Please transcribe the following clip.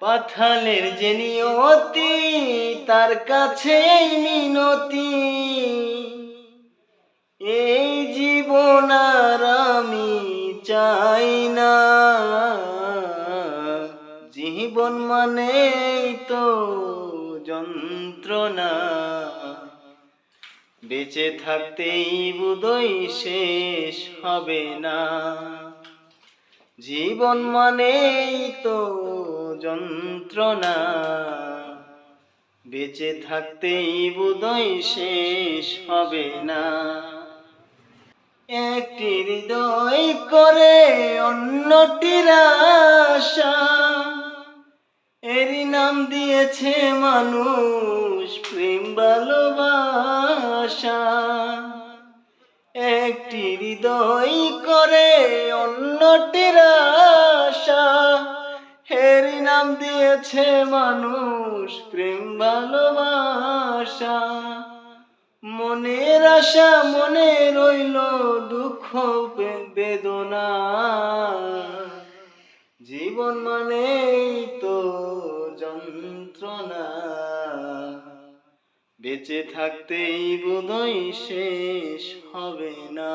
পাথালের যে নিয়তি তার কাছেই মিনতি, এই জীবন আর আমি চাই না। জীবন মানেই তো যন্ত্রণা, বেঁচে থাকতেই বোধহয় শেষ হবে না। জীবন মানেই তো যন্ত্রণা, বেঁচে থাকতেই বোধহয় শেষ হবে না। একটি হৃদয় করে অন্যটির আশা, এরই নাম দিয়েছে মানুষ প্রেম ভালোবাসা। একটি হৃদয় করে অন্যটির আশা, এরই নাম দিয়েছে মানুষ প্রেম ভালোবাসা। মনের আশা মনে রইল দুঃখ বেদনা, জীবন মানেই তো যন্ত্রণা, বেঁচে থাকতেই বোধহয় শেষ হবে না।